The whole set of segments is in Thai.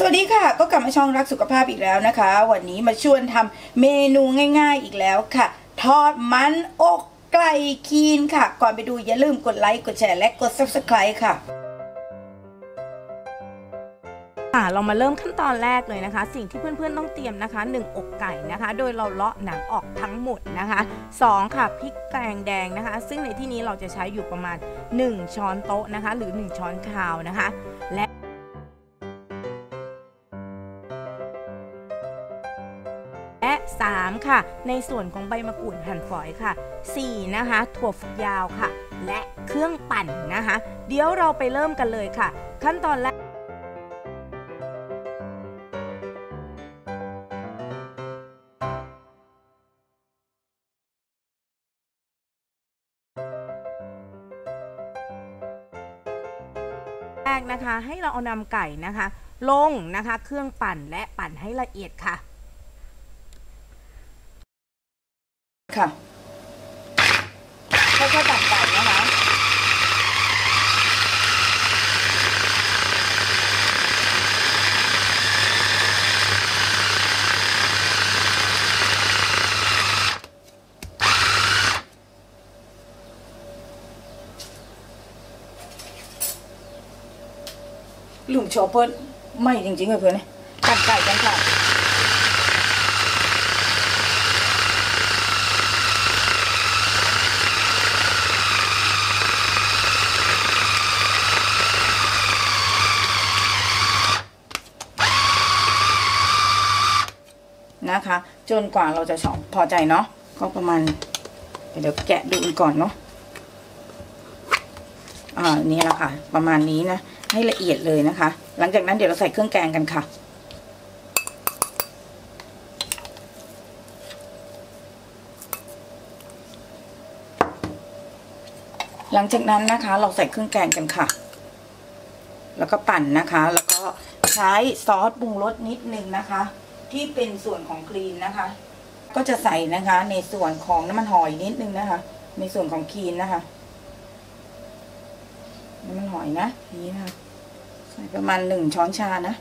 สวัสดีค่ะก็กลับมาช่องรักสุขภาพอีกแล้วนะคะวันนี้มาชวนทำเมนูง่ายๆอีกแล้วค่ะทอดมันอกไก่คีนค่ะก่อนไปดูอย่าลืมกดไลค์กดแชร์และกด Subscribe ค่ะเรามาเริ่มขั้นตอนแรกเลยนะคะสิ่งที่เพื่อนๆต้องเตรียมนะคะ1อกไก่นะคะโดยเราเลาะหนังออกทั้งหมดนะคะ2ค่ะพริกแกงแดงนะคะซึ่งในที่นี้เราจะใช้อยู่ประมาณ1ช้อนโต๊ะนะคะหรือ1ช้อนชานะคะและ3ค่ะในส่วนของใบมะกรูดหั่นฝอยค่ะ4นะคะถั่วฝักยาวค่ะและเครื่องปั่นนะคะเดี๋ยวเราไปเริ่มกันเลยค่ะขั้นตอนแรกนะคะให้เราเอานำไก่นะคะลงนะคะเครื่องปั่นและปั่นให้ละเอียดค่ะค่อยๆปั่นไก่นะคะลุงโชเปิ้ลไม่จริงๆเลยเพื่อนเนี่ยปั่นไก่กันค่ะนะคะจนกว่าเราจะพอใจเนาะก็ประมาณเดี๋ยวแกะดูก่อนเนาะนี่แหละค่ะประมาณนี้นะให้ละเอียดเลยนะคะหลังจากนั้นเดี๋ยวเราใส่เครื่องแกงกันค่ะหลังจากนั้นนะคะเราใส่เครื่องแกงกันค่ะแล้วก็ปั่นนะคะแล้วก็ใช้ซอสปรุงรสนิดนึงนะคะที่เป็นส่วนของคลีนนะคะก็จะใส่นะคะในส่วนของน้ำมันหอยนิดนึงนะคะในส่วนของคลีนนะคะน้ำมันหอยนะนี่นะคะใส่ประมาณ1 ช้อนชานะ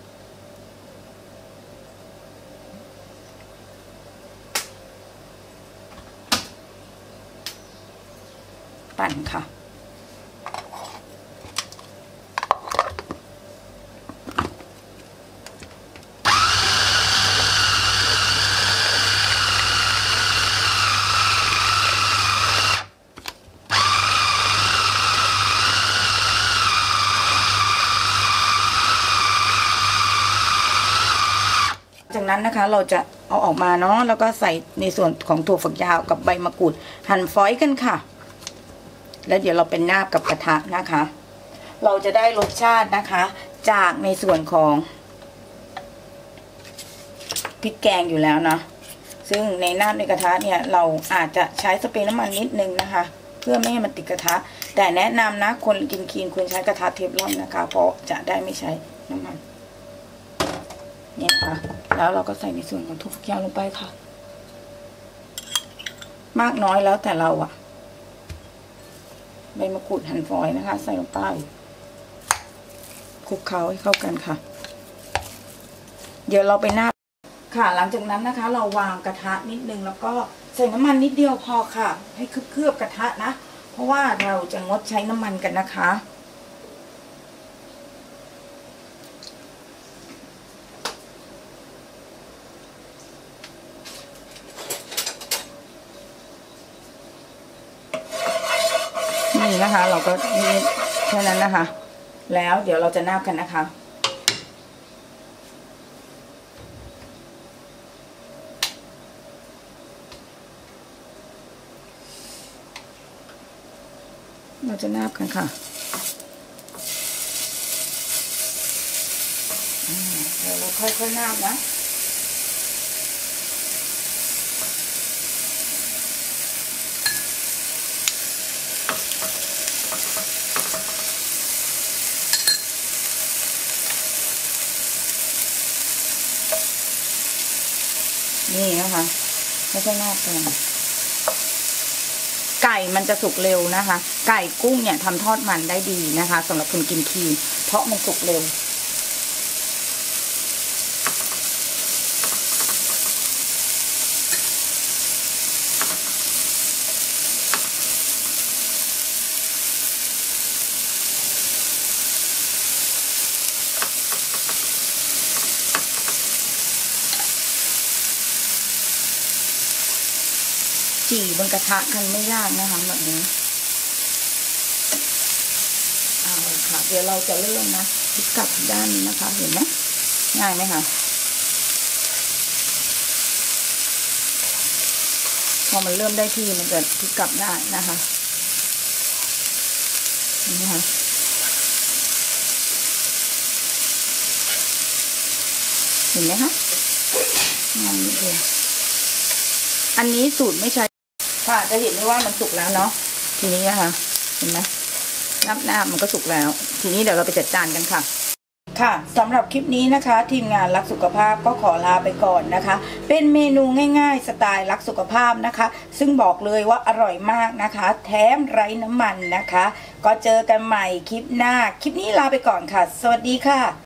ปั่นค่ะจากนั้นนะคะเราจะเอาออกมาเนาะแล้วก็ใส่ในส่วนของถั่วฝักยาวกับใบมะกรูดหั่นฝอยกันค่ะแล้วเดี๋ยวเราเป็นนาบกับกระทะนะคะเราจะได้รสชาตินะคะจากในส่วนของพริกแกงอยู่แล้วนะซึ่งในนาบในกระทะเนี่ยเราอาจจะใช้สเปรย์น้ำมันนิดนึงนะคะเพื่อไม่ให้มันติดกระทะแต่แนะนำนะคนกินคลีนควรใช้กระทะเทฟลอนนะคะเพราะจะได้ไม่ใช้น้ำมันเนี่ยค่ะแล้วเราก็ใส่ในส่วนของถั่วฝักยาวลงไปค่ะมากน้อยแล้วแต่เราอะใบมะกรูดหั่นฝอยนะคะใส่ลงไปคลุกเคล้าให้เข้ากันค่ะเดี๋ยวเราไปนาบค่ะหลังจากนั้นนะคะเราวางกระทะนิดนึงแล้วก็ใส่น้ำมันนิดเดียวพอค่ะให้เคลือบกระทะนะเพราะว่าเราจะงดใช้น้ำมันกันนะคะนี่นะคะเราก็นี่แค่นั้นนะคะแล้วเดี๋ยวเราจะนาบกันนะคะเราจะนาบกันค่ะเดี๋ยวเราค่อยๆนาบนะนี่นะคะไม่ใช่นาบกัน ไก่มันจะสุกเร็วนะคะไก่กุ้งเนี่ยทำทอดมันได้ดีนะคะสำหรับคนกินคลีนเพราะมันสุกเร็ว จี่บนกระทะกันไม่ยากนะคะแบบนี้เอาค่ะเดี๋ยวเราจะเริ่มนะพลิกกลับด้านนี้นะคะเห็นไหมง่ายไหมคะพอมันเริ่มได้ที่มันจะพลิกกลับได้นะคะเห็นไหมคะเห็นไหมคะงานนิดเดียวอันนี้สูตรไม่ใช่ค่ะจะเห็นได้ว่ามันสุกแล้วเนาะทีนี้นะคะเห็นไหมหน้ามันก็สุกแล้วทีนี้เดี๋ยวเราไปจัดจานกันค่ะค่ะสำหรับคลิปนี้นะคะทีมงานรักสุขภาพก็ขอลาไปก่อนนะคะเป็นเมนูง่ายๆสไตล์รักสุขภาพนะคะซึ่งบอกเลยว่าอร่อยมากนะคะแถมไร้น้ำมันนะคะก็เจอกันใหม่คลิปหน้าคลิปนี้ลาไปก่อนค่ะสวัสดีค่ะ